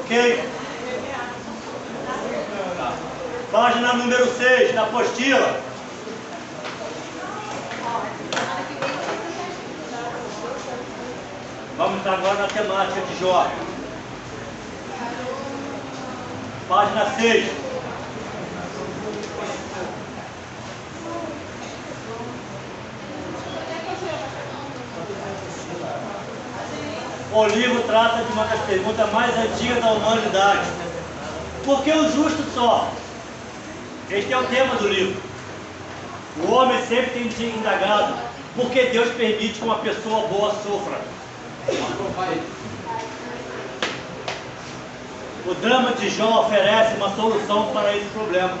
Ok? Página número 6, da apostila. Vamos entrar agora na temática de Jó. Página 6. O livro trata de uma das perguntas mais antigas da humanidade. Por que o justo sofre? Este é o tema do livro. O homem sempre tem se indagado por que Deus permite que uma pessoa boa sofra. O drama de Jó oferece uma solução para esse problema.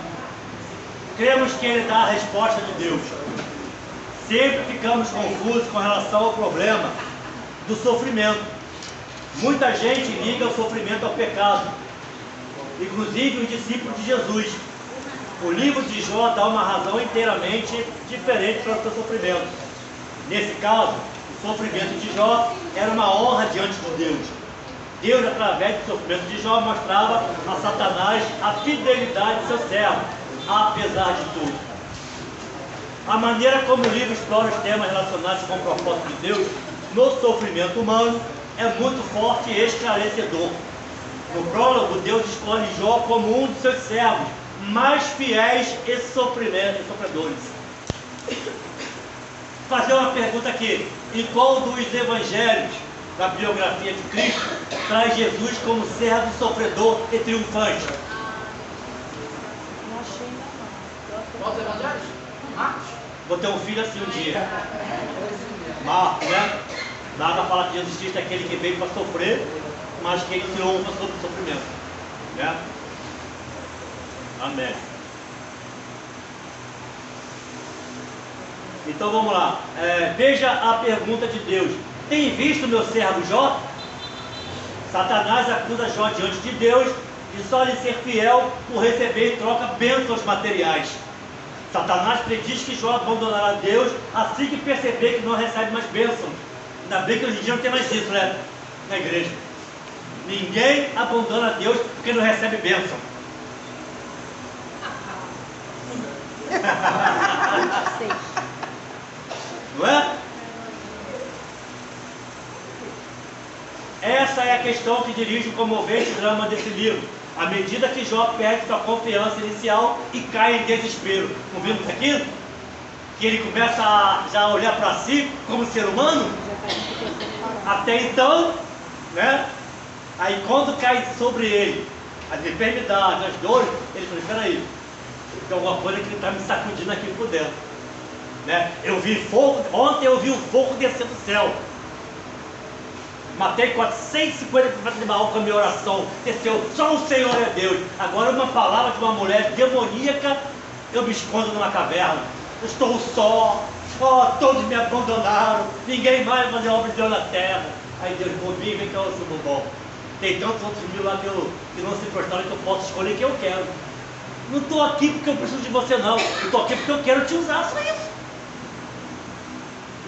Cremos que ele dá a resposta de Deus. Sempre ficamos confusos com relação ao problema do sofrimento. Muita gente liga o sofrimento ao pecado, inclusive os discípulos de Jesus. O livro de Jó dá uma razão inteiramente diferente para o seu sofrimento. Nesse caso, o sofrimento de Jó era uma honra diante de Deus. Deus, através do sofrimento de Jó, mostrava a Satanás a fidelidade de seu servo, apesar de tudo. A maneira como o livro explora os temas relacionados com o propósito de Deus no sofrimento humano é muito forte e esclarecedor. No prólogo, Deus escolhe Jó como um de seus servos mais fiéis e sofredores. Fazer uma pergunta aqui: em qual dos evangelhos da biografia de Cristo traz Jesus como servo sofredor e triunfante? Não achei ainda não. Qual os evangelhos? Marcos? Vou ter um filho assim um dia. Marcos, né? Nada fala que Jesus Cristo é aquele que veio para sofrer, mas que ele triunfa sobre o sofrimento, né? Amém. Então vamos lá. Veja a pergunta de Deus: tem visto meu servo Jó? Satanás acusa Jó diante de Deus de só lhe ser fiel por receber em troca bênçãos materiais. Satanás prediz que Jó abandonará Deus assim que perceber que não recebe mais bênçãos. Ainda bem que hoje em dia não tem mais isso, né? Na igreja. Ninguém abandona Deus porque não recebe bênção. Não é? Essa é a questão que dirige o comovente drama desse livro. À medida que Jó perde sua confiança inicial e cai em desespero. Não vimos isso aqui? Que ele começa a já olhar para si como ser humano? Até então, né? Aí quando cai sobre ele as enfermidades, as dores, ele fala: espera aí, tem alguma coisa que está me sacudindo aqui por dentro, né? Eu vi fogo, ontem eu vi o fogo descer do céu. Matei 450 de Baal com a minha oração. Desceu, só o Senhor é Deus. Agora uma palavra de uma mulher demoníaca, eu me escondo numa caverna. Eu estou só. Todos me abandonaram. Ninguém mais vai fazer obra de Deus na terra. Aí Deus, bobinho, vem cá, ô seu bobão. Tem tantos outros mil lá que não se prostraram, que eu posso escolher quem eu quero. Não estou aqui porque eu preciso de você, não. Eu estou aqui porque eu quero te usar, só isso.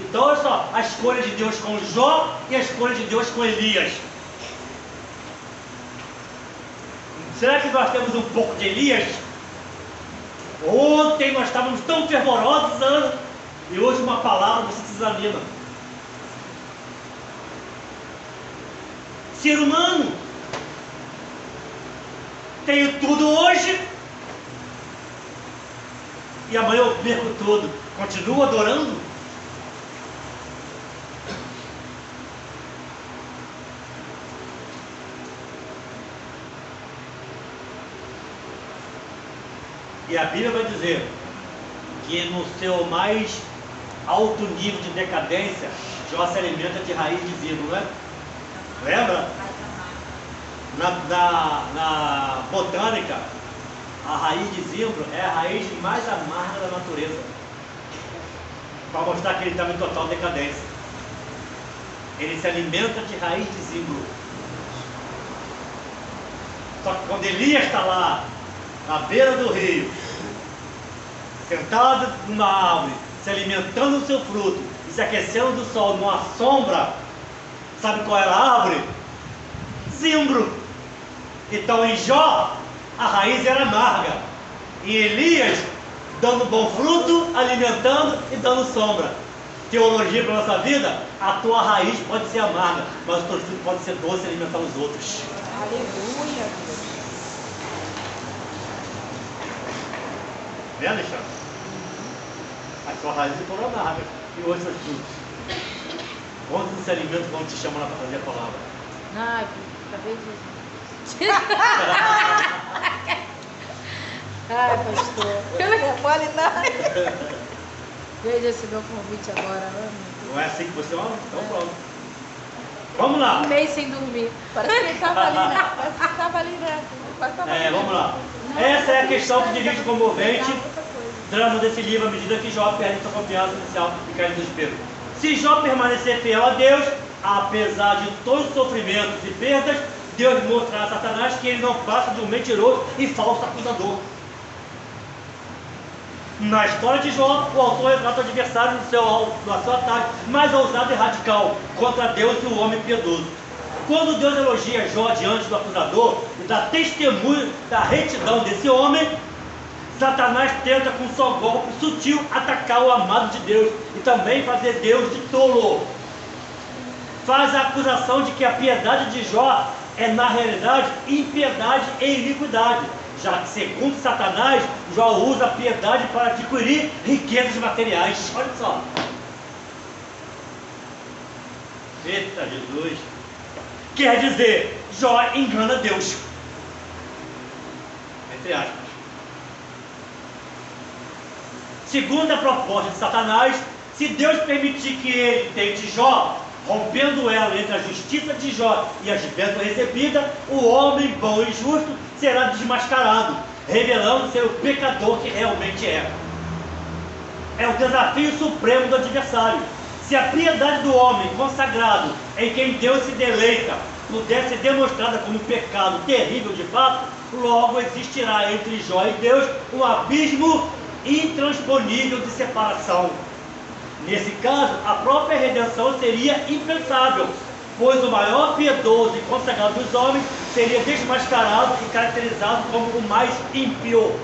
Então, olha só, a escolha de Deus com Jó e a escolha de Deus com Elias. Será que nós temos um pouco de Elias? Ontem nós estávamos tão fervorosos, Ana, e hoje uma palavra você se desanima. Ser humano. Tenho tudo hoje e amanhã eu perco tudo. Continuo adorando? E a Bíblia vai dizer que no seu mais alto nível de decadência, Jó se alimenta de raiz de zimbro, não é? Lembra? Na botânica, a raiz de zimbro é a raiz mais amarga da natureza, para mostrar que ele estava em total decadência. Ele se alimenta de raiz de zimbro. Só que quando Elias está lá, na beira do rio, sentado numa árvore, se alimentando do seu fruto e se aquecendo do sol numa sombra, sabe qual era a árvore? Zimbro. Então em Jó, a raiz era amarga. Em Elias, dando bom fruto, alimentando e dando sombra. Teologia para a nossa vida, a tua raiz pode ser amarga, mas o teu fruto pode ser doce e alimentar os outros. Aleluia. Né, Alexandre? A tua raiz for amarga e hoje seus frutos. Quantos se alimentam quando te chamam lá para fazer a palavra? Ai, acabei de... Ai, pastor. Não fale nada. Veja esse meu convite agora. Não é assim que você ama? Então pronto. Vamos lá. Um mês sem dormir. Parece que ele estava ali, né? Parece que estava ali, né? Vamos lá. Essa é a questão que dirige comovente drama desse livro à medida que Jó perde sua confiança inicial e cai no desespero. Se Jó permanecer fiel a Deus, apesar de todos os sofrimentos e perdas, Deus mostrará a Satanás que ele não passa de um mentiroso e falso acusador. Na história de Jó, o autor retrata o adversário no seu ataque mais ousado e radical contra Deus e o homem piedoso. Quando Deus elogia Jó diante do acusador e dá testemunho da retidão desse homem, Satanás tenta com só golpe sutil atacar o amado de Deus e também fazer Deus de tolo. Faz a acusação de que a piedade de Jó é na realidade impiedade e iniquidade, já que segundo Satanás, Jó usa a piedade para adquirir riquezas materiais. Olha só. Eita Jesus. Quer dizer, Jó engana Deus. Entre aspas. Segundo a proposta de Satanás, se Deus permitir que ele tente Jó, rompendo ela entre a justiça de Jó e as bênçãos recebidas, o homem bom e justo será desmascarado, revelando ser o pecador que realmente é. É o desafio supremo do adversário. Se a piedade do homem consagrado, em quem Deus se deleita, puder ser demonstrada como um pecado terrível de fato, logo existirá entre Jó e Deus um abismo intransponível de separação. Nesse caso, a própria redenção seria impensável, pois o maior piedoso e consagrado dos homens seria desmascarado e caracterizado como o mais ímpio.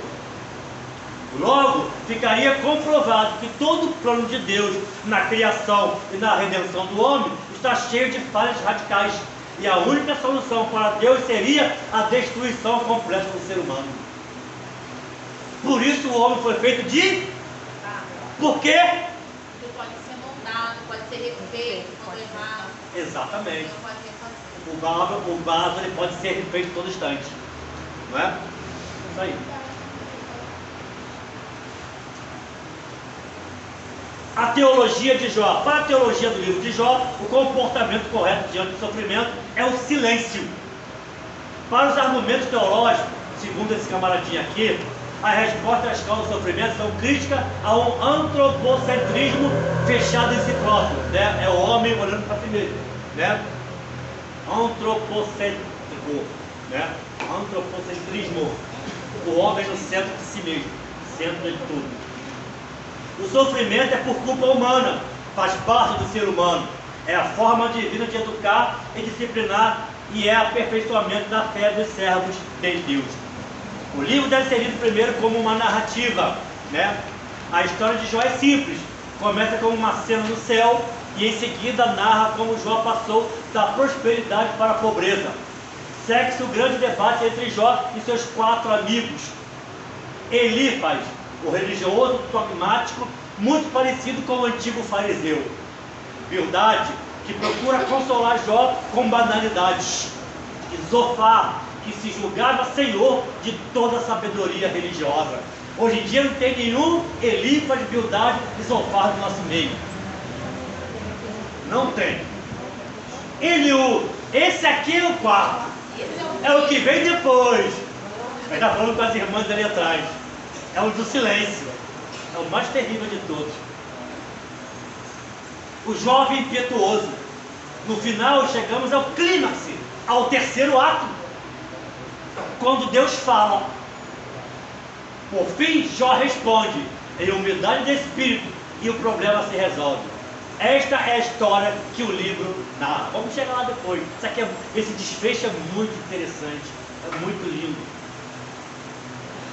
Logo, ficaria comprovado que todo o plano de Deus na criação e na redenção do homem está cheio de falhas radicais, e a única solução para Deus seria a destruição completa do ser humano. Por isso o homem foi feito de... Por quê? Porque pode ser moldado, pode ser refeito, quando errar. Exatamente. Não pode ser O vaso ele pode ser refeito todo instante. Não é? Isso aí. A teologia de Jó. Para a teologia do livro de Jó, o comportamento correto diante do sofrimento é o silêncio. Para os argumentos teológicos, segundo esse camaradinho aqui, a resposta às causas do sofrimento são críticas a um antropocentrismo fechado em si próprio, né? É o homem olhando para si mesmo, né? Antropocêntrico, né? Antropocentrismo, o homem no centro de si mesmo, centro de tudo. O sofrimento é por culpa humana, faz parte do ser humano, é a forma divina de educar e disciplinar e é aperfeiçoamento da fé dos servos de Deus. O livro deve ser lido primeiro como uma narrativa, né? A história de Jó é simples, começa com uma cena no céu e em seguida narra como Jó passou da prosperidade para a pobreza. Segue-se o grande debate entre Jó e seus 4 amigos. Elifaz, o religioso dogmático, muito parecido com o antigo fariseu. Bildade, que procura consolar Jó com banalidades. E Zofar, que se julgava senhor de toda a sabedoria religiosa. Hoje em dia não tem nenhum Elifaz, Bildade e Zofar no nosso meio. Não tem. Eliú, esse aqui é o quarto. É o que vem depois. Ele está falando com as irmãs ali atrás. É o do silêncio. É o mais terrível de todos. O jovem impetuoso. No final chegamos ao clímax, ao terceiro ato. Quando Deus fala. Por fim, Jó responde em humildade de espírito e o problema se resolve. Esta é a história que o livro narra. Vamos chegar lá depois. Esse desfecho é muito interessante. É muito lindo.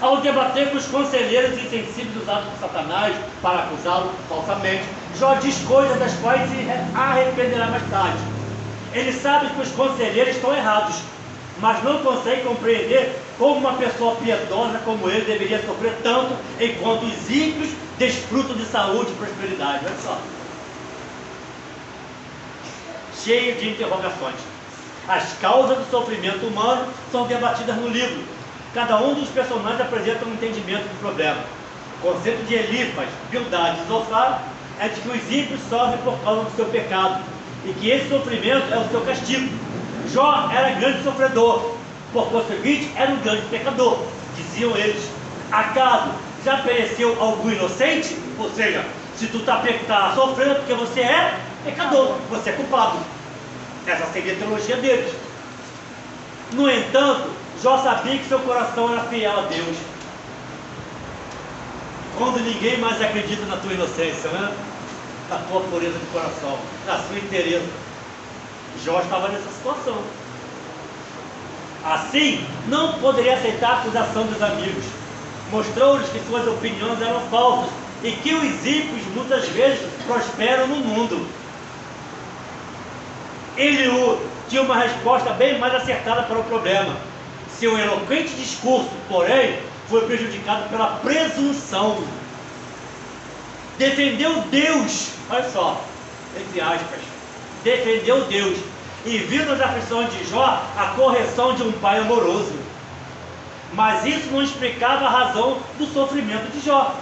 Ao debater com os conselheiros insensíveis usados por Satanás para acusá-lo falsamente, Jó diz coisas das quais se arrependerá mais tarde. Ele sabe que os conselheiros estão errados, mas não consegue compreender como uma pessoa piedosa como ele deveria sofrer tanto, enquanto os ímpios desfrutam de saúde e prosperidade. Olha só. Cheio de interrogações. As causas do sofrimento humano são debatidas no livro. Cada um dos personagens apresenta um entendimento do problema. O conceito de Elifas, Bildade e Zofar é de que os ímpios sofrem por causa do seu pecado e que esse sofrimento é o seu castigo. Jó era grande sofredor, por conseguinte era um grande pecador, diziam eles. Acaso já pereceu algum inocente? Ou seja, se tu está sofrendo porque você é pecador, você é culpado. Essa seria a teologia deles. No entanto, Jó sabia que seu coração era fiel a Deus. Quando ninguém mais acredita na tua inocência, né? Na tua pureza de coração, na sua inteireza. Jó estava nessa situação. Assim, não poderia aceitar a acusação dos amigos. Mostrou-lhes que suas opiniões eram falsas e que os ímpios muitas vezes prosperam no mundo. Eliú tinha uma resposta bem mais acertada para o problema. Seu eloquente discurso, porém, foi prejudicado pela presunção. Defendeu Deus, olha só, entre aspas, defendeu Deus e viu nas aflições de Jó a correção de um pai amoroso. Mas isso não explicava a razão do sofrimento de Jó.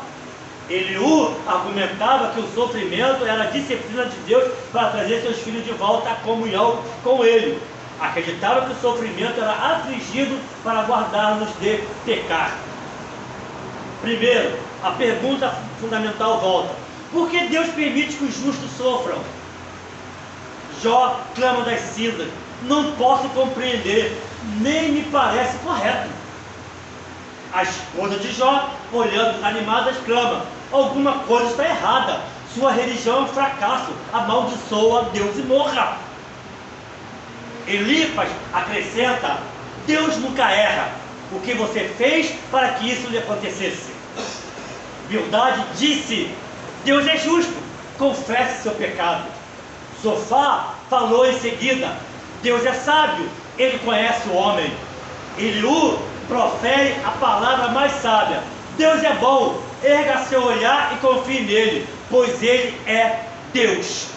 Eliú argumentava que o sofrimento era a disciplina de Deus para trazer seus filhos de volta à comunhão com ele. Acreditava que o sofrimento era afligido para guardar-nos de pecar. Primeiro, a pergunta fundamental volta: por que Deus permite que os justos sofram? Jó clama das cinzas: não posso compreender, nem me parece correto. A esposa de Jó, olhando desanimada, clama: alguma coisa está errada, sua religião é um fracasso, amaldiçoa Deus e morra. Elifas acrescenta: Deus nunca erra, o que você fez para que isso lhe acontecesse? Bildade disse: Deus é justo, confesse seu pecado. Zofar falou em seguida: Deus é sábio, ele conhece o homem. Eliú profere a palavra mais sábia: Deus é bom, erga seu olhar e confie nele, pois ele é Deus.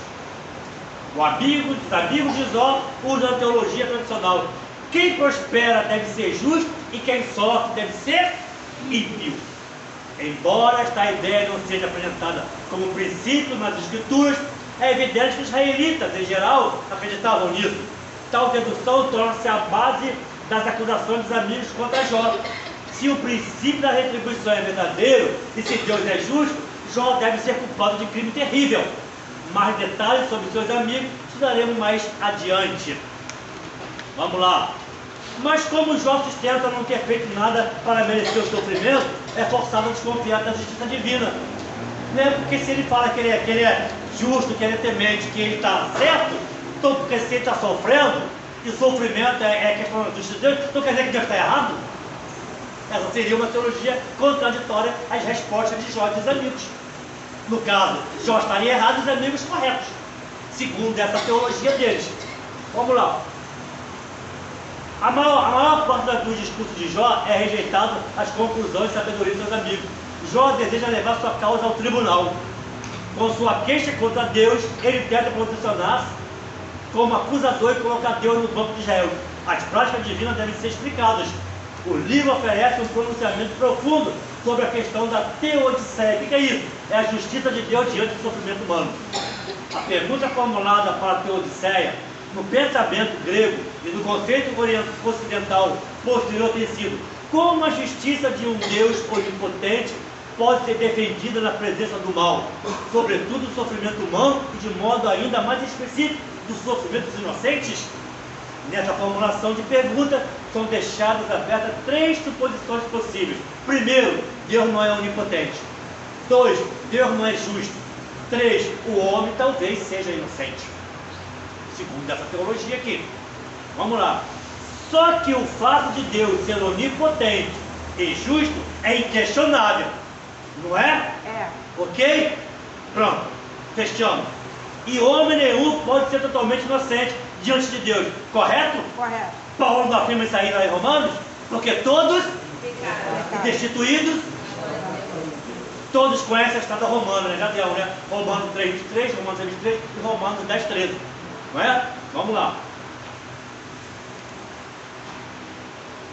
Os amigos de Jó usam a teologia tradicional: quem prospera deve ser justo e quem sofre deve ser ímpio. Embora esta ideia não seja apresentada como princípio nas Escrituras, é evidente que os israelitas, em geral, acreditavam nisso. Tal dedução torna-se a base das acusações dos amigos contra Jó. Se o princípio da retribuição é verdadeiro e se Deus é justo, Jó deve ser culpado de crime terrível. Mais detalhes sobre seus amigos estudaremos mais adiante. Vamos lá. Mas como Jó sustenta não ter feito nada para merecer o sofrimento, é forçado a desconfiar da justiça divina. Não é porque se ele fala que ele é justo, que ele é temente, que ele está certo, então porque se ele está sofrendo, e o sofrimento é questão da justiça de Deus, então quer dizer que Deus está errado? Essa seria uma teologia contraditória às respostas de Jó e dos amigos. No caso, Jó estaria errado e os amigos corretos, segundo essa teologia deles. Vamos lá. A maior parte do discurso de Jó é rejeitado as conclusões e sabedoria dos seus amigos. Jó deseja levar sua causa ao tribunal. Com sua queixa contra Deus, ele tenta posicionar-se como acusador e colocar Deus no banco de Israel. As práticas divinas devem ser explicadas. O livro oferece um pronunciamento profundo sobre a questão da teodiceia. O que é isso? É a justiça de Deus diante do sofrimento humano. A pergunta formulada para a teodiceia, no pensamento grego e no conceito ocidental posterior, tem sido: como a justiça de um Deus onipotente pode ser defendida na presença do mal, sobretudo do sofrimento humano e de modo ainda mais específico dos sofrimentos inocentes? Nessa formulação de pergunta são deixadas abertas três suposições possíveis. Primeiro, Deus não é onipotente. 2, Deus não é justo. 3, o homem talvez seja inocente. Segundo essa teologia aqui. Vamos lá. Só que o fato de Deus ser onipotente e justo é inquestionável, não é? É. Ok? Pronto, fechamos. E homem nenhum pode ser totalmente inocente diante de Deus, correto? Correto. Paulo não afirma isso aí lá em Romanos? Porque todos Pecado. destituídos, todos conhecem a estrada romana, né? Já deu, né? Romanos 3:23, Romanos 3:23 e Romanos 10:13, não é? Vamos lá.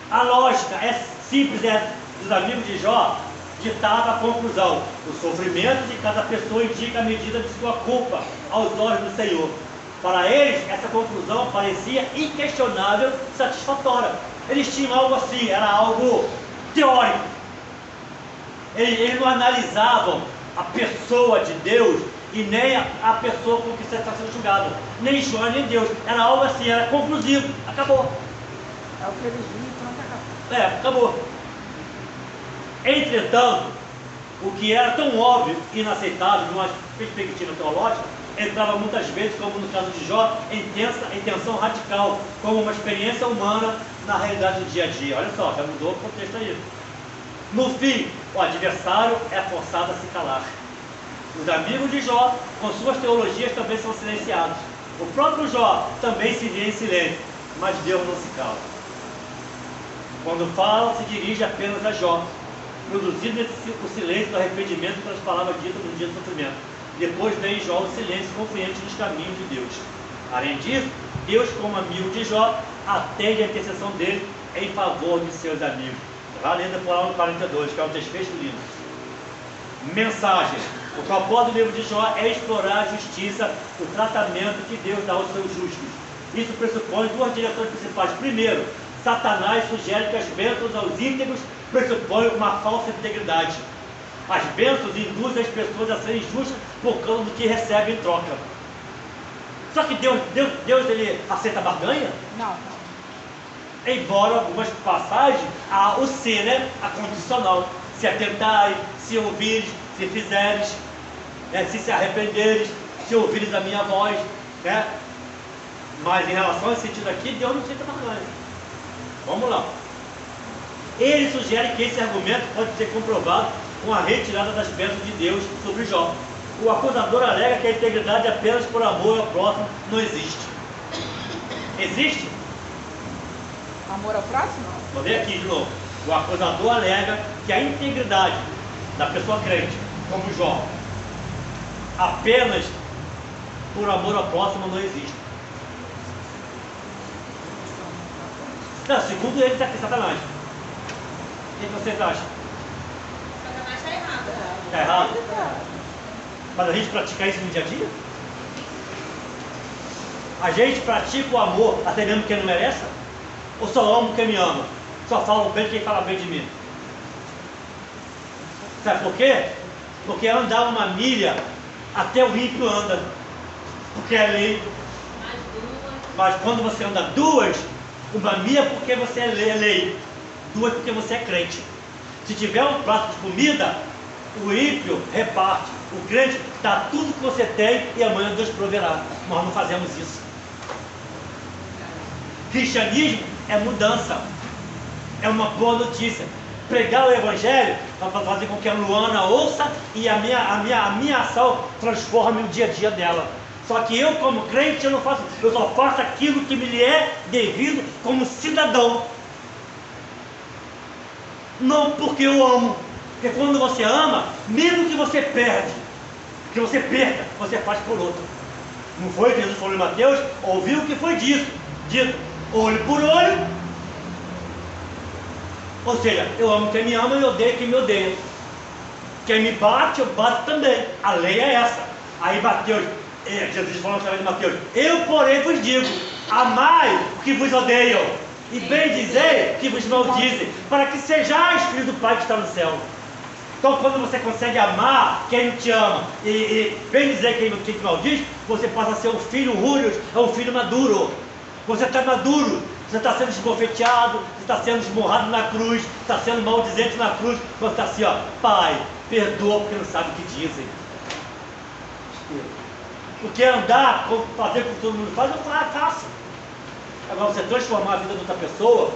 A lógica é simples, dos amigos de Jó, ditava a conclusão: o sofrimento de cada pessoa indica a medida de sua culpa aos olhos do Senhor. Para eles, essa conclusão parecia inquestionável e satisfatória. Eles tinham algo assim, era algo teórico. Eles não analisavam a pessoa de Deus e nem a pessoa com que você está sendo julgado. Nem Jó, nem Deus. Era algo assim, era conclusivo. Acabou. É o que eles viram, pronto, acabou. Acabou. Entretanto, o que era tão óbvio e inaceitável de uma perspectiva teológica entrava muitas vezes, como no caso de Jó, em tensão radical, como uma experiência humana na realidade do dia a dia. Olha só, já mudou o contexto aí. No fim, o adversário é forçado a se calar. Os amigos de Jó, com suas teologias, também são silenciados. O próprio Jó também se vê em silêncio, mas Deus não se cala. Quando fala, se dirige apenas a Jó, produzindo o silêncio do arrependimento pelas palavras ditas no dia do sofrimento. Depois vem Jó o silêncio confiante nos caminhos de Deus. Além disso, Deus, como amigo de Jó, atende a intercessão dele em favor de seus amigos. Lá lendo por lá no 42, que é um desfecho lindo. Mensagem. O propósito do livro de Jó é explorar a justiça, o tratamento que Deus dá aos seus justos. Isso pressupõe duas direções principais. Primeiro, Satanás sugere que as bênçãos aos íntegros pressupõem uma falsa integridade. As bênçãos induzem as pessoas a serem justas por causa do que recebem em troca. Só que Deus ele aceita barganha? Não. Embora algumas passagens há o ser, né? A condicional. Se atentarem, se ouvires, se fizeres, se arrependeres, se ouvires a minha voz, né? Mas em relação a esse sentido aqui, Deus não aceita barganha. Vamos lá. Ele sugere que esse argumento pode ser comprovado com a retirada das bênçãos de Deus sobre Jó. O acusador alega que a integridade apenas por amor ao próximo não existe. Existe? Amor ao próximo? Vou ler aqui de novo. O acusador alega que a integridade da pessoa crente, como Jó, apenas por amor ao próximo não existe. Não, segundo ele, é Satanás. O que vocês acham? Satanás está errado. Está errado? Mas a gente pratica isso no dia a dia? A gente pratica o amor até mesmo quem não merece? Ou só amo quem me ama? Só falo bem quem fala bem de mim? Sabe por quê? Porque andar uma milha até o ímpio anda. Porque é lei. Mais duas. Mas quando você anda duas, uma milha porque você é lei, duas porque você é crente. Se tiver um prato de comida, o ímpio reparte, o crente dá tudo que você tem e amanhã Deus proverá. Nós não fazemos isso. Cristianismo é mudança, é uma boa notícia. Pregar o Evangelho para fazer com que a Luana ouça e a minha ação transforme o dia a dia dela. Só que eu, como crente, eu não faço, eu só faço aquilo que me é devido como cidadão. Não porque eu amo. Porque quando você ama, mesmo que você perca, você faz por outro. Não foi que Jesus falou em Mateus? Ouviu o que foi dito, olho por olho. Ou seja, eu amo quem me ama e odeio quem me odeia. Quem me bate, eu bato também. A lei é essa. Aí Jesus falou através de Mateus: eu, porém, vos digo, amai o que vos odeiam, e bendizei o que vos maldizem, para que sejais filhos do Pai que está no céu. Então, quando você consegue amar quem não te ama e bendizer quem te maldiz, você passa a ser um filho rúrios, é um filho maduro. Você está maduro, você está sendo esbofeteado, você está sendo esmurrado na cruz, está sendo maldizente na cruz, você está assim, ó: Pai, perdoa porque não sabe o que dizem. Porque andar, fazer o que todo mundo faz, eu faço. Agora, você transformar a vida de outra pessoa,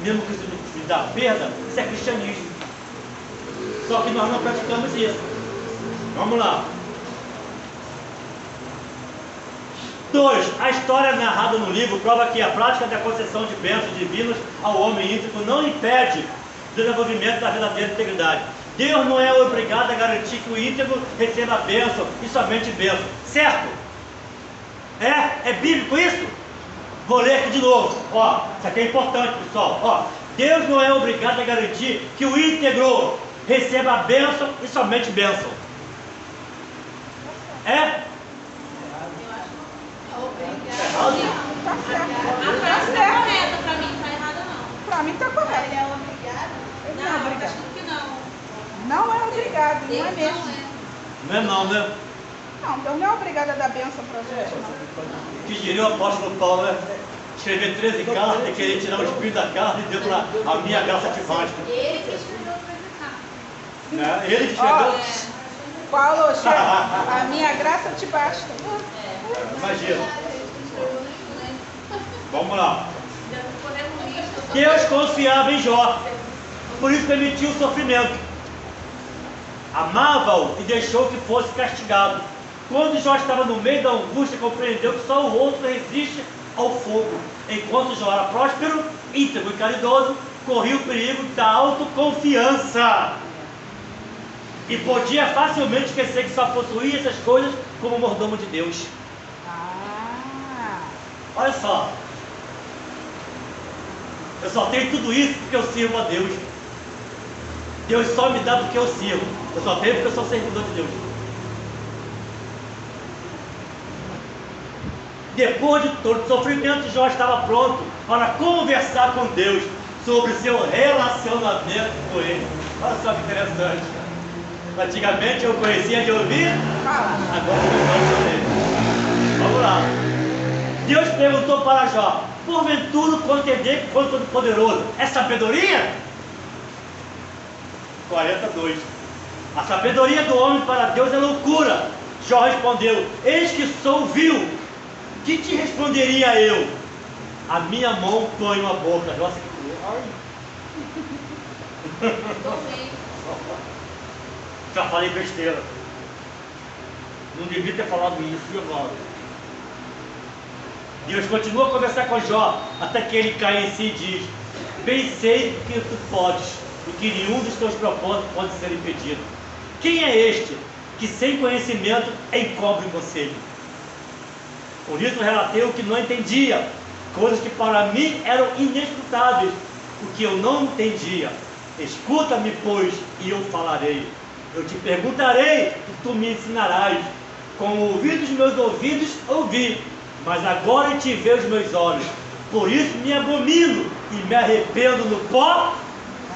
mesmo que isso me dá perda, isso é cristianismo. Só que nós não praticamos isso. Vamos lá. 2. A história narrada no livro prova que a prática da concessão de bênçãos divinas ao homem íntegro não impede o desenvolvimento da verdadeira integridade. Deus não é obrigado a garantir que o íntegro receba a bênção e somente bênção. Certo? É bíblico isso? Vou ler aqui de novo. Ó, isso aqui é importante, pessoal. Ó, Deus não é obrigado a garantir que o íntegro receba a bênção e somente bênção. É? Tá certo. A frase tá correta, pra mim não tá errada não. Pra mim tá correto. Ele é obrigado? Ele Não, é eu obrigado. acho que não. Não é obrigado, não é Ele mesmo. não é. Não é não, né? Não, Deus não é obrigado a dar bênção pra gente, não. Que diria o apóstolo Paulo, né? Escrever 13 cartas e querer tirar o espírito da carne e deu lá, a minha graça te basta. Ele que escreveu o Né? Ele que Ó, escreveu. Paulo, chega, a minha graça te basta. Imagina. Vamos lá. Deus confiava em Jó, por isso permitiu o sofrimento. Amava-o e deixou que fosse castigado. Quando Jó estava no meio da angústia, compreendeu que só o outro resiste ao fogo. Enquanto Jó era próspero, íntegro e caridoso, corria o perigo da autoconfiança. E podia facilmente esquecer que só possuía essas coisas como mordomo de Deus. Olha só. Eu só tenho tudo isso porque eu sirvo a Deus. Deus só me dá porque eu sirvo. Eu só tenho porque eu sou servidor de Deus. Depois de todo o sofrimento, Jó estava pronto para conversar com Deus sobre seu relacionamento com Ele. Olha só que interessante. Antigamente eu conhecia de ouvir, agora eu conheço dele. Vamos lá. Deus perguntou para Jó: porventura compreender que foi todo-poderoso é sabedoria? 42. A sabedoria do homem para Deus é loucura. Jó respondeu: eis que sou vil. Que te responderia eu? A minha mão põe a boca. Nossa, que... Ai. Já falei besteira. Não devia ter falado isso, viu, Paulo? Deus continua a conversar com Jó, até que ele cai em si e diz: bem sei que tu podes, e que nenhum dos teus propósitos pode ser impedido. Quem é este que sem conhecimento encobre o conselho? Por isso relatei o que não entendia, coisas que para mim eram inescrutáveis, o que eu não entendia. Escuta-me, pois, e eu falarei. Eu te perguntarei, e tu me ensinarás. Com o ouvido dos meus ouvidos ouvi, mas agora te vê os meus olhos. Por isso me abomino e me arrependo no pó,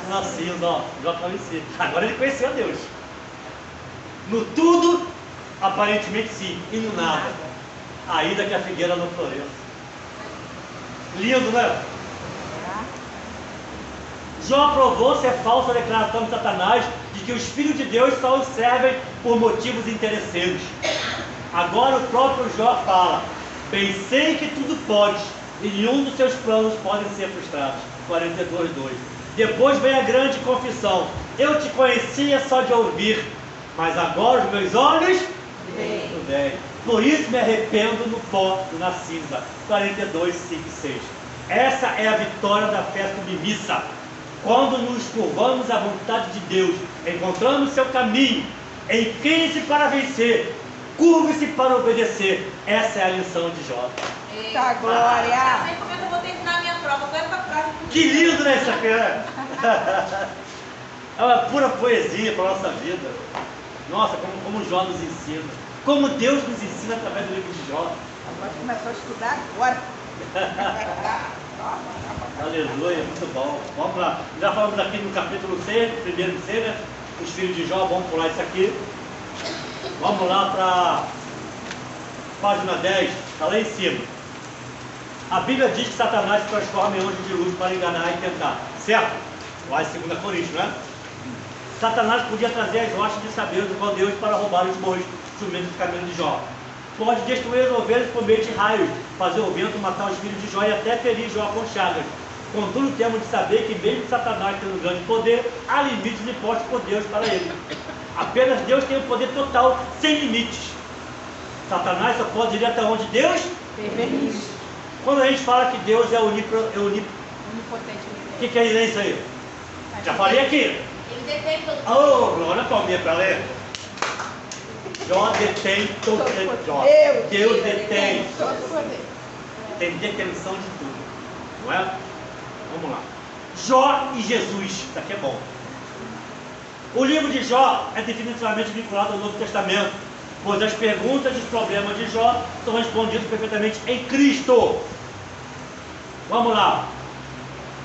na cinza. Ó, já faleci. Agora ele conheceu a Deus. No tudo, aparentemente sim, e no nada, ainda que a figueira não floresça. Lindo, né? Jó provou ser falsa a declaração de Satanás de que os filhos de Deus só os servem por motivos interesseiros. Agora o próprio Jó fala: bem sei que tudo podes, e nenhum dos seus planos podem ser frustrados. 42:2. Depois vem a grande confissão: eu te conhecia só de ouvir, mas agora os meus olhos veem. Por isso me arrependo no pó e na cinza. 42:5-6. Essa é a vitória da fé submissa. Quando nos curvamos à vontade de Deus, encontramos seu caminho, incline-se para vencer, curve-se para obedecer. Essa é a lição de Jó. Eita glória! Aí como é que eu vou terminar a minha prova? Vai pra casa. Que lindo, né, isso aqui, né? É uma pura poesia para a nossa vida. Nossa, como Jó nos ensina. Como Deus nos ensina através do livro de Jó. Agora começou a estudar agora. Aleluia, muito bom. Vamos lá. Já falamos aqui no capítulo 6, primeiro de 6, né? Os filhos de Jó, vamos pular isso aqui. Vamos lá para página 10, está lá em cima. A Bíblia diz que Satanás se transforma em anjo de luz para enganar e tentar. Certo? Lá em 2 Coríntios, né? Satanás podia trazer as rochas de saber do Deus para roubar os bois, instrumentos do caminho de Jó. Pode destruir as ovelhas por meio de raios, fazer o vento matar os filhos de Jó e até ferir Jó com chagas. Contudo, temos de saber que mesmo Satanás tendo grande poder, há limites impostos por Deus para ele. Apenas Deus tem o poder total, sem limites. Satanás só pode ir até onde Deus Permite. Quando a gente fala que Deus é onipotente, Onipotente. o que é isso aí? Já falei aqui. Ele detém todo o poder. Oh, glória a palminha para ler. Jó detém todo Jó. Deus detém. Todo poder. Tem detenção de tudo. Não é? Vamos lá. Jó e Jesus. Isso aqui é bom. O livro de Jó é definitivamente vinculado ao Novo Testamento, pois as perguntas e os problemas de Jó são respondidos perfeitamente em Cristo. Vamos lá.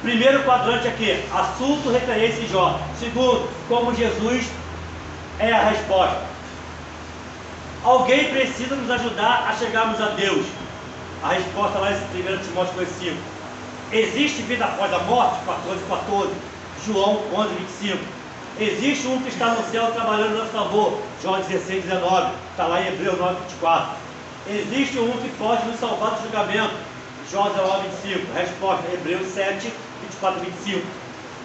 Primeiro quadrante aqui, assunto, referência em Jó. Segundo, como Jesus é a resposta. Alguém precisa nos ajudar a chegarmos a Deus. A resposta lá em 1 Timóteo 2,5. Existe vida após a morte? 14,14. João 11,25. Existe um que está no céu trabalhando a nosso favor. João 16,19. Está lá em Hebreus 9,24. Existe um que pode nos salvar do julgamento. Jó 19,25. Resposta, Hebreus 7, 24, 25.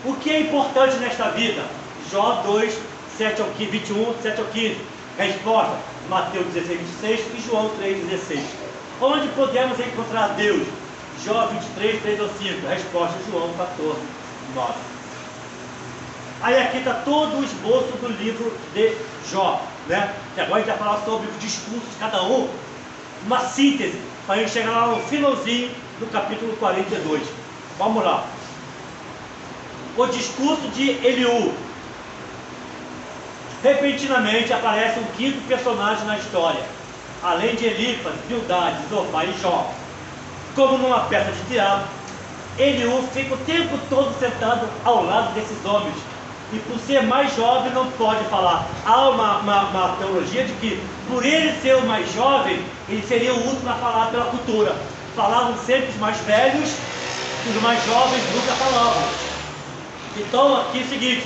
O que é importante nesta vida? Jó 2, 7 ao 15, 21, 7 ao 15. Resposta, Mateus 16, 26 e João 3, 16. Onde podemos encontrar Deus? Jó 23, 3 ao 5. Resposta, João 14, 9. Aí aqui está todo o esboço do livro de Jó, né? Que agora a gente vai falar sobre os discursos de cada um. Uma síntese, para a gente chegar lá no finalzinho do capítulo 42. Vamos lá. O discurso de Eliú. Repentinamente aparece um quinto personagem na história, além de Elifas, Bildade, Zofar e Jó. Como numa peça de teatro, Eliú fica o tempo todo sentado ao lado desses homens, e por ser mais jovem não pode falar. Há uma teologia de que, por ele ser o mais jovem, ele seria o último a falar pela cultura. Falavam sempre os mais velhos, e os mais jovens nunca falavam. Então aqui é o seguinte,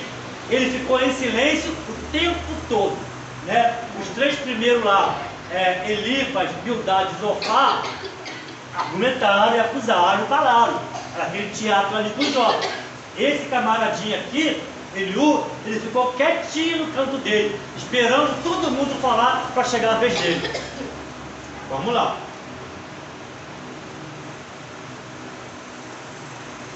ele ficou em silêncio o tempo todo, né? Os três primeiros lá, Elifas, Bildade e Zofar, argumentaram e acusaram e falaram. Era aquele teatro ali com Jó. Esse camaradinho aqui, Eliú, ele ficou quietinho no canto dele, esperando todo mundo falar para chegar a vez dele. Vamos lá.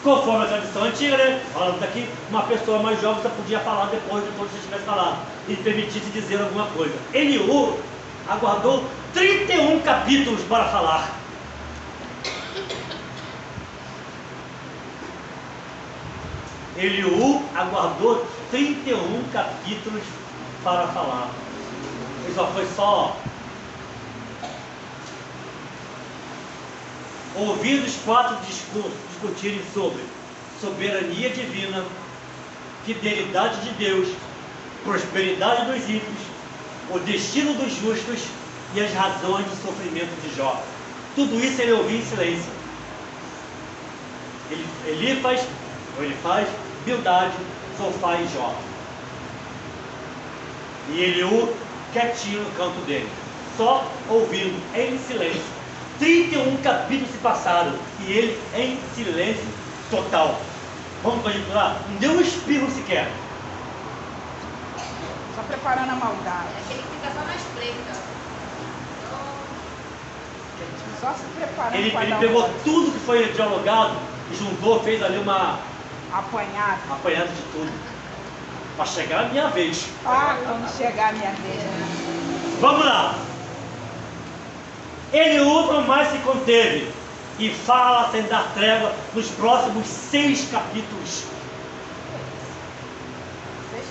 Conforme a tradição antiga, né? Falando aqui, uma pessoa mais jovem só podia falar depois de todos que tivesse falado e permitisse dizer alguma coisa. Eliú aguardou 31 capítulos para falar. Eliú aguardou 31 capítulos para falar. Ele só foi ouvindo os 4 discursos discutirem sobre soberania divina, fidelidade de Deus, prosperidade dos ímpios, o destino dos justos e as razões do sofrimento de Jó. Tudo isso ele ouviu em silêncio. Elifas, Bildade, Zofar e Jó. E Eliú quietinho no canto dele, só ouvindo em silêncio. 31 capítulos se passaram e ele em silêncio total. Vamos conjecturar? Não deu um espirro sequer. Só preparando a maldade. É aquele que fica só na espreita. Só se preparando Ele para dar pegou um tudo que foi dialogado e juntou, fez ali uma apanhado. apanhada de tudo. Para chegar a minha vez. Ah, quando chegar a minha vez. Né? Vamos lá. Eliú não mais se conteve e fala sem dar trégua nos próximos 6 capítulos.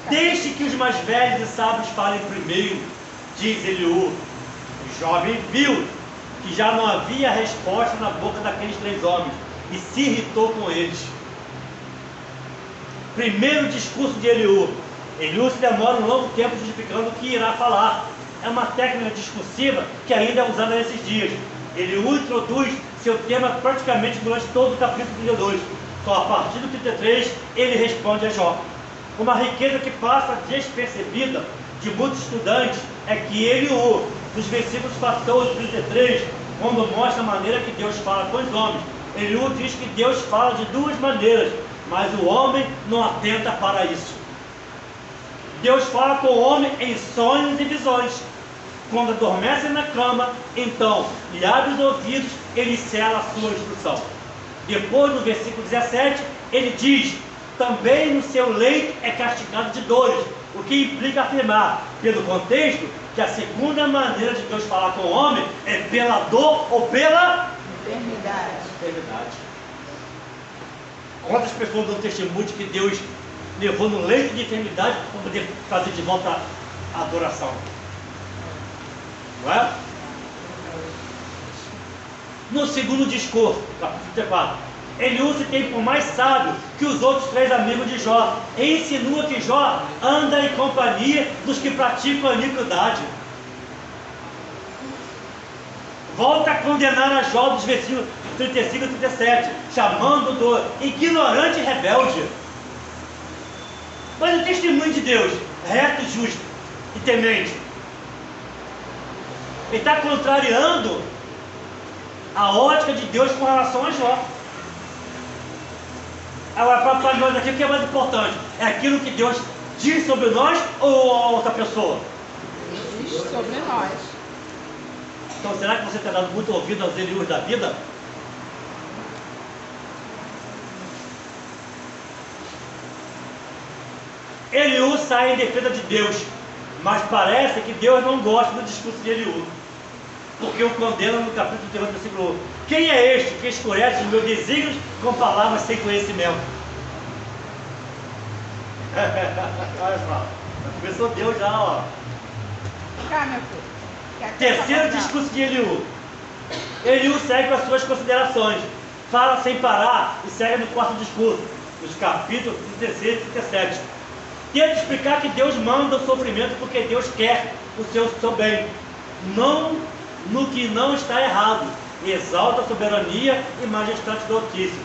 Deixe que os mais velhos e sábios falem primeiro, diz Eliú. O jovem viu que já não havia resposta na boca daqueles 3 homens e se irritou com eles. Primeiro discurso de Eliú. Eliú se demora um longo tempo justificando o que irá falar. É uma técnica discursiva que ainda é usada nesses dias. Eliú introduz seu tema praticamente durante todo o capítulo 32. Só a partir do 33 ele responde a Jó. Uma riqueza que passa despercebida de muitos estudantes é que Eliú, nos versículos 14 e 33, quando mostra a maneira que Deus fala com os homens. Eliú diz que Deus fala de duas maneiras, mas o homem não atenta para isso. Deus fala com o homem em sonhos e visões. Quando adormece na cama, então lhe abre os ouvidos, ele sela a sua instrução. Depois, no versículo 17, ele diz: também no seu leito é castigado de dores, o que implica afirmar, pelo contexto, que a segunda maneira de Deus falar com o homem é pela dor ou pela enfermidade. Quantas pessoas dão testemunho de que Deus levou no leito de enfermidade para poder fazer de volta a adoração? Não é? No segundo discurso, capítulo 34, Eliú se tem por mais sábio que os outros três amigos de Jó, e insinua que Jó anda em companhia dos que praticam a iniquidade. Volta a condenar a Jó dos versículos 35 e 37, chamando do ignorante e rebelde. Mas o testemunho de Deus, reto, justo e temente, ele está contrariando a ótica de Deus com relação a Jó. Agora, para nós aqui, o que é mais importante? É aquilo que Deus diz sobre nós ou a outra pessoa? Diz sobre nós. Então, será que você está dando muito ouvido aos Eliús da vida? Eliú sai em defesa de Deus, mas parece que Deus não gosta do discurso de Eliú, porque o condena no capítulo 38, versículo 1. Quem é este que escurece os meus desígnios com palavras sem conhecimento? Olha só, começou Deus já, ó. Cá, meu filho. Terceiro discurso de Eliú. Eliú segue com as suas considerações, fala sem parar e segue no quarto discurso, nos capítulos 36 e 37. Tenta explicar que Deus manda o sofrimento porque Deus quer o seu bem, não no que não está errado. Exalta a soberania e majestade do Altíssimo.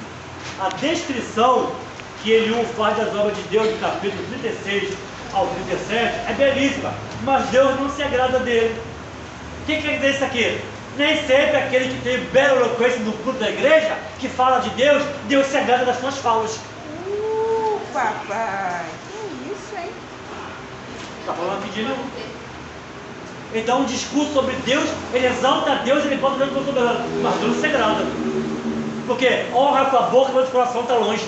A descrição que Eliú faz das obras de Deus no capítulo 36 ao 37 é belíssima, mas Deus não se agrada dele. O que quer dizer isso aqui? Nem sempre aquele que tem bela eloquência no culto da igreja, que fala de Deus, Deus se agrada das suas falas. Papai, que isso, hein? Está falando aqui de Eliú. Então, um discurso sobre Deus, ele exalta a Deus, ele bota Deus no soberano, mas Deus não se agrada. Porque honra com a boca, mas o coração está longe.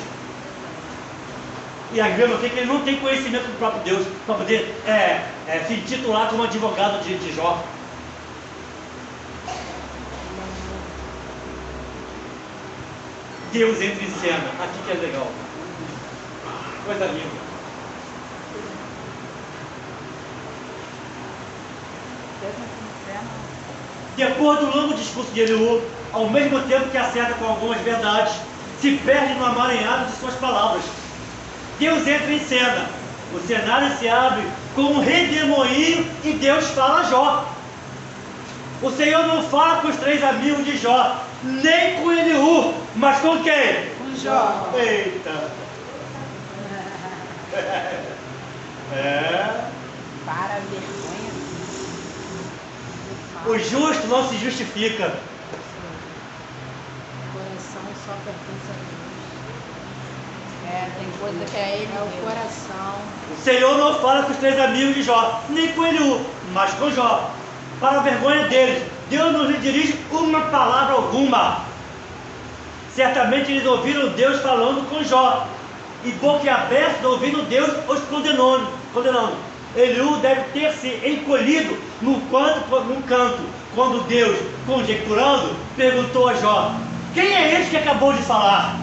E a grama aqui que ele não tem conhecimento do próprio Deus para poder se intitular como advogado de Jó. Deus entra em cena. Aqui que é legal. Coisa linda. Depois do longo discurso de Eliú, ao mesmo tempo que acerta com algumas verdades, se perde no amaranhado de suas palavras. Deus entra em cena. O cenário se abre com um redemoinho e Deus fala a Jó. O Senhor não fala com os três amigos de Jó, nem com Eliú, mas com quem? Com Jó. Eita! Para a vergonha. O justo não se justifica. O coração só pertence a Deus. Tem coisa que é ele, é o coração. O Senhor não fala com os três amigos de Jó, nem com Eliú, mas com Jó. Para a vergonha deles, Deus não lhe dirige uma palavra alguma. Certamente eles ouviram Deus falando com Jó, e boquiabertos ouvindo Deus os condenando. Eliú deve ter se encolhido num canto, quando Deus, conjecturando, perguntou a Jó: quem é esse que acabou de falar?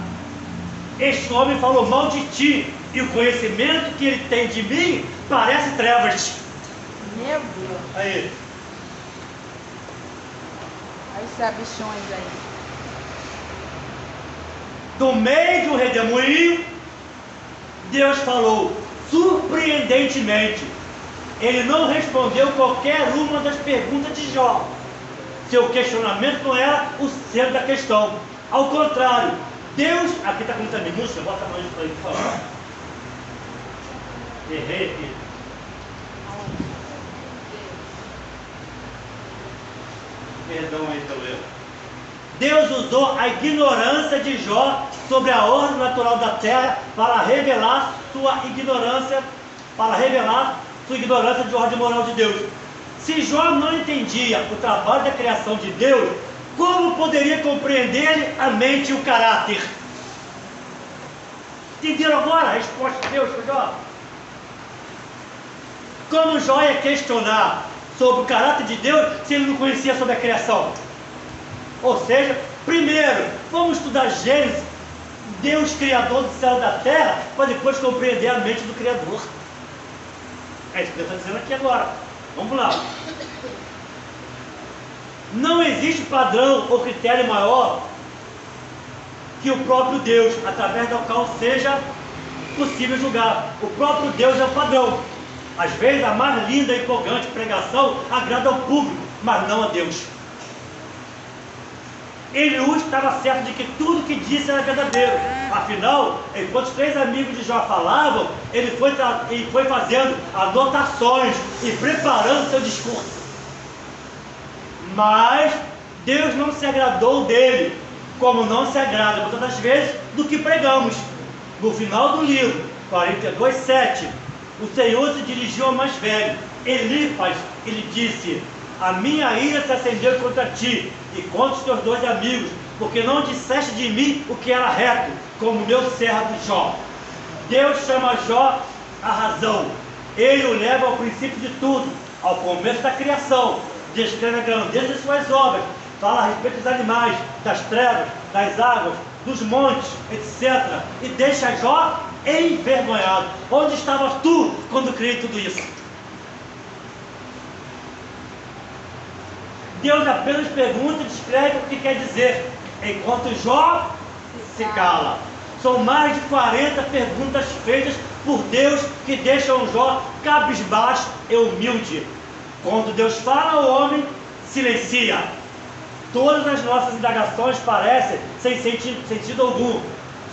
Este homem falou mal de ti, e o conhecimento que ele tem de mim parece trevas. Meu Deus. Aí. Olha os sabichões aí. Do meio de um redemoinho, Deus falou surpreendentemente. Ele não respondeu qualquer uma das perguntas de Jó. Seu questionamento não era o centro da questão. Ao contrário, Deus... Aqui está com muita minúcia, bota a mão para ele, por favor. Errei aqui. Perdão aí pelo erro. Deus usou a ignorância de Jó sobre a ordem natural da terra para revelar sua ignorância de ordem moral de Deus. Se Jó não entendia o trabalho da criação de Deus, como poderia compreender a mente e o caráter? Entenderam agora a resposta de Deus para Jó? Como Jó ia questionar sobre o caráter de Deus se ele não conhecia sobre a criação? Ou seja, primeiro, vamos estudar Gênesis, Deus criador do céu e da terra, para depois compreender a mente do Criador. É isso que Deus está dizendo aqui agora. Vamos lá. Não existe padrão ou critério maior que o próprio Deus, através do qual seja possível julgar. O próprio Deus é o padrão. Às vezes a mais linda e empolgante pregação agrada ao público, mas não a Deus. Eliú estava certo de que tudo que disse era verdadeiro. Afinal, enquanto os 3 amigos de Jó falavam, ele foi fazendo anotações e preparando seu discurso. Mas Deus não se agradou dele, como não se agrada muitas das vezes do que pregamos. No final do livro, 42:7, o Senhor se dirigiu ao mais velho, Elifas, e lhe disse: a minha ira se acendeu contra ti e contra os teus 2 amigos, porque não disseste de mim o que era reto, como meu servo Jó. Deus chama Jó a razão. Ele o leva ao princípio de tudo, ao começo da criação. Descreve a grandeza de suas obras, fala a respeito dos animais, das trevas, das águas, dos montes, etc. E deixa Jó envergonhado. Onde estavas tu quando criei tudo isso? Deus apenas pergunta e descreve o que quer dizer, enquanto Jó se cala. São mais de 40 perguntas feitas por Deus que deixam Jó cabisbaixo e humilde. Quando Deus fala ao homem, silencia. Todas as nossas indagações parecem sem sentido algum.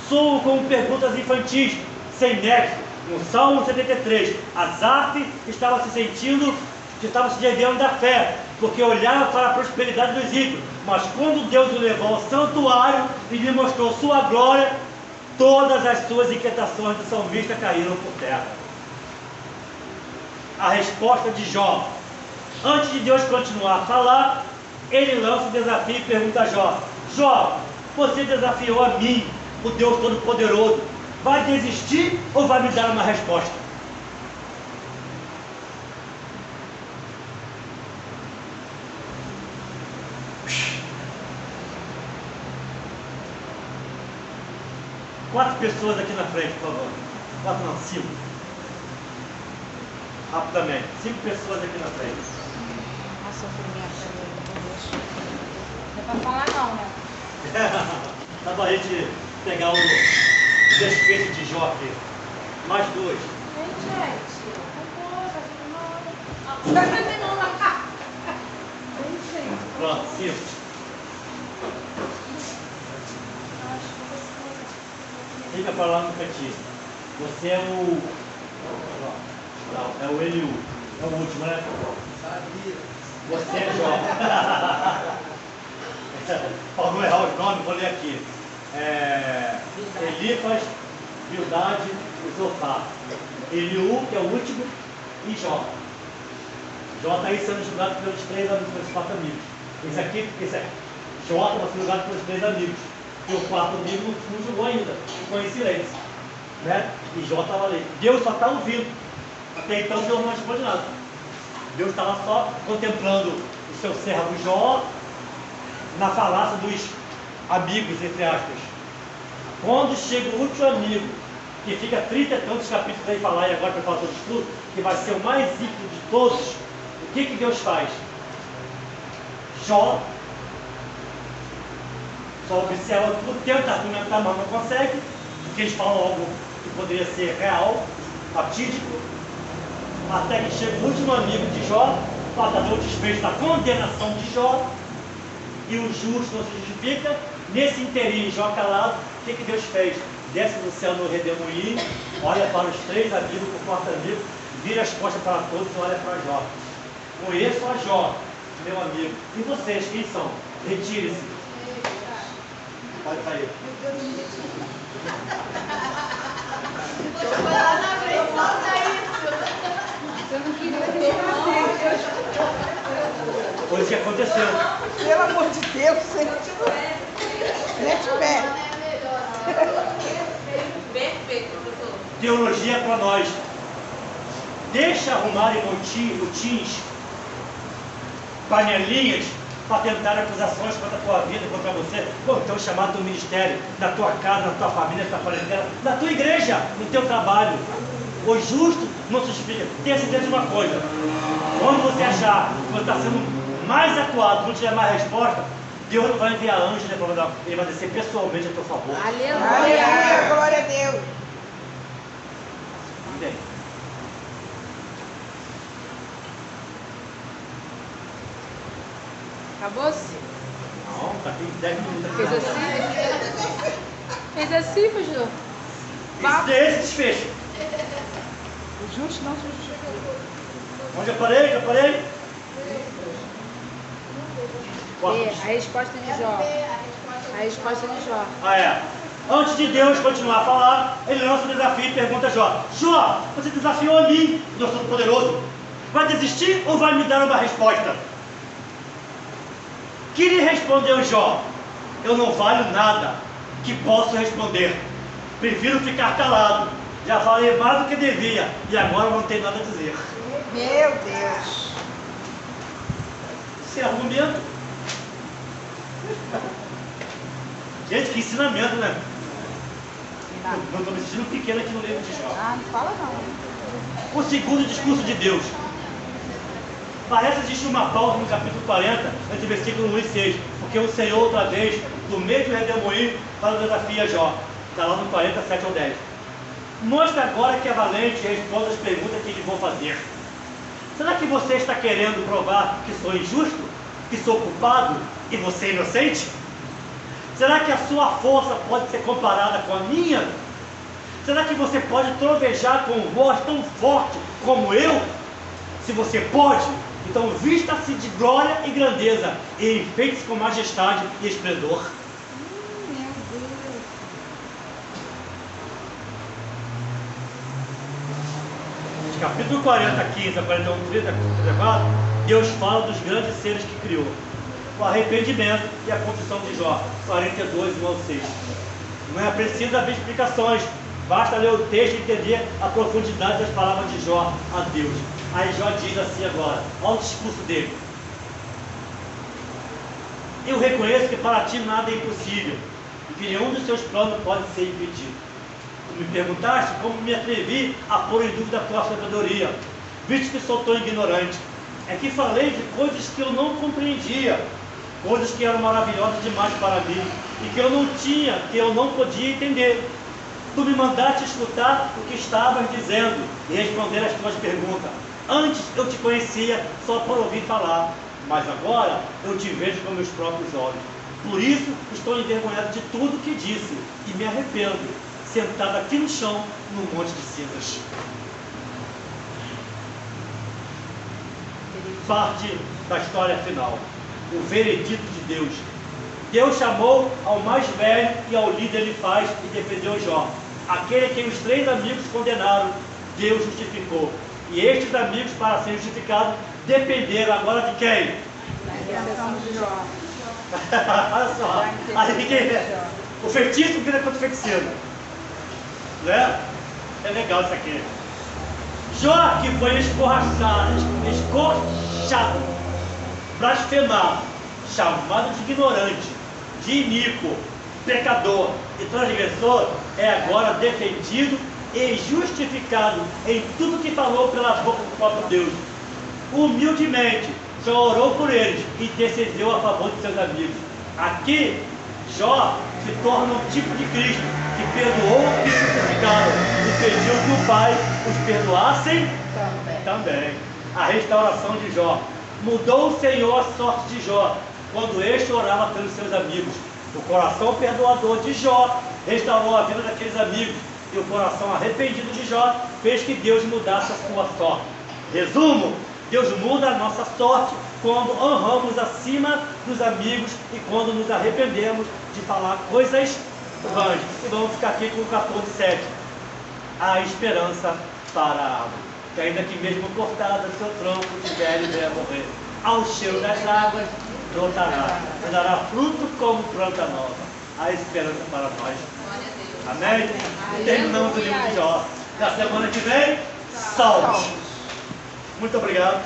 Soam como perguntas infantis, sem nexo. No Salmo 73, Asaf estava se desviando da fé, porque olhava para a prosperidade dos ímpios. Mas quando Deus o levou ao santuário e lhe mostrou sua glória, todas as suas inquietações do salmista caíram por terra. A resposta de Jó. Antes de Deus continuar a falar, ele lança o desafio e pergunta a Jó: Jó, você desafiou a mim, o Deus Todo-Poderoso. Vai desistir ou vai me dar uma resposta? Quatro pessoas aqui na frente, por favor. 4 não, 5. Rapidamente. 5 pessoas aqui na frente. Sofrimento, meu Deus. Não é pra falar não, né? Dá pra gente pegar o desfecho de Jó aqui. Mais 2. Gente, Pronto, 5. Fica pra lá no cantinho. Você é o... Não, é o Eliú. É o último, né? Você é Jó. Para não errar os nomes, vou ler aqui. Elifas, Bildade e Zofar. Eliú, que é o último, e Jó. Jó está aí sendo julgado pelos 3 amigos, pelos 4 amigos. Jó está sendo julgado pelos 3 amigos. E o 4 amigo não julgou ainda, ficou em silêncio. Né? E Jó estava ali. Deus só está ouvindo. Até então Deus não responde nada. Deus estava só contemplando o seu servo Jó na falácia dos amigos, entre aspas. Quando chega o último amigo, que fica 30 e tantos capítulos aí falar, e agora para falar todos tudo, que vai ser o mais ímpio de todos, o que Deus faz? Jó só observa tudo, tenta argumentar, mas não consegue, porque eles falam algo que poderia ser real, fatídico, até que chega o último amigo de Jó, para dar o desfecho da condenação de Jó, e o justo não se justifica. Nesse inteirinho, Jó calado, o que Deus fez? Desce do céu no redemoinho, olha para os 3 amigos, para o 4 amigo, vira as costas para todos e olha para Jó. Conheço a Jó, meu amigo. E vocês, quem são? Retire-se. Pode sair. Foi lá na frente, solta isso. Você não queria ter Foi isso que aconteceu. Pelo amor de Deus, se não tiver. Perfeito, professor. Teologia para nós. Deixa arrumarem motins, panelinhas, para tentar acusações contra a tua vida, contra você, ou então chamado do ministério, na tua casa, na tua família, na tua parentela, na tua igreja, no teu trabalho. O justo não se justifica. Tenha certeza de uma coisa: quando você achar que você está sendo mais atuado, não tiver mais resposta, Deus não vai enviar anjos, né, ele vai descer pessoalmente a teu favor. Aleluia. Aleluia, glória a Deus. Amém. Acabou-se? Não, tá aqui 10 minutos. Fez assim? Fez assim, pastor? Esse é esse desfecho. O justo não se justifica. Onde eu parei? Eu parei? A resposta de Jó. A resposta de Jó. Ah, é. Antes de Deus continuar a falar, ele lança o desafio e pergunta a Jó: Jó, você desafiou a mim, Deus Todo-Poderoso. Vai desistir ou vai me dar uma resposta? Que lhe respondeu Jó: eu não valho nada que posso responder. Prefiro ficar calado. Já falei mais do que devia e agora não tenho nada a dizer. Meu Deus. Esse é argumento. Gente, que ensinamento, né? Eu estou me sentindo pequeno aqui no livro de Jó. Ah, não fala não. O segundo discurso de Deus. Parece existir uma pausa no capítulo 40, entre versículo 1 e 6, porque o Senhor, outra vez, do meio do redemoinho, fala o desafio a Jó. Está lá no 47 ao 10. Mostra agora que é valente e responde as perguntas que lhe vou fazer. Será que você está querendo provar que sou injusto? Que sou culpado? E você é inocente? Será que a sua força pode ser comparada com a minha? Será que você pode trovejar com voz tão forte como eu? Se você pode, então vista-se de glória e grandeza e enfeite-se com majestade e esplendor. Meu Deus. De capítulo 40, 15 a 41, 30, 34, Deus fala dos grandes seres que criou. O arrependimento e a confissão de Jó, 42, 1 ao 6. Não é preciso haver explicações, basta ler o texto e entender a profundidade das palavras de Jó a Deus. Aí Jó diz assim agora, olha o discurso dele: eu reconheço que para ti nada é impossível e que nenhum dos seus planos pode ser impedido. Tu me perguntaste como me atrevi a pôr em dúvida a tua sabedoria, visto que sou tão ignorante. É que falei de coisas que eu não compreendia, coisas que eram maravilhosas demais para mim e que eu não tinha, que eu não podia entender. Tu me mandaste escutar o que estavas dizendo e responder as tuas perguntas. Antes eu te conhecia só por ouvir falar, mas agora eu te vejo com meus próprios olhos. Por isso estou envergonhado de tudo que disse e me arrependo, sentado aqui no chão, num monte de cinzas. Parte da história final, o veredito de Deus. Deus chamou ao mais velho e ao líder Elifaz e defendeu Jó. Aquele que os 3 amigos condenaram, Deus justificou. E estes amigos, para serem justificados, dependeram agora de quem? Da intercessão de Jó. Olha só, aí quem o feitiço vira contra o feiticeiro, né? É legal isso aqui. Jó, que foi escorraçado, blasfemado, chamado de ignorante, de iníquo, pecador e transgressor, é agora defendido e justificado em tudo que falou pela boca do próprio Deus. Humildemente, Jó orou por eles e intercedeu a favor de seus amigos. Aqui, Jó se torna um tipo de Cristo, que perdoou os que justificaram e pediu que o Pai os perdoassem também. A restauração de Jó. Mudou o Senhor a sorte de Jó, quando este orava pelos seus amigos. O coração perdoador de Jó restaurou a vida daqueles amigos, e o coração arrependido de Jó fez que Deus mudasse a sua sorte. Resumo: Deus muda a nossa sorte quando honramos acima dos amigos e quando nos arrependemos de falar coisas vãs. E vamos ficar aqui com o 14:7. A esperança para a alma. Que ainda que mesmo cortada seu tronco tiver e vier a morrer, ao cheiro das águas brotará e dará fruto como planta nova. A esperança para nós. Amém? E terminamos o livro de Jó. Na semana que vem, Salmos. Muito obrigado.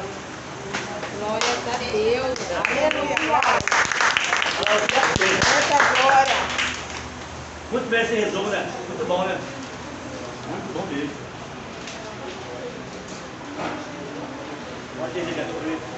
Glórias a Deus. Aleluia. Glória a Deus. Muita glória. Muito bem esse resumo, né? Muito bom, né? Muito bom mesmo. Pode ir,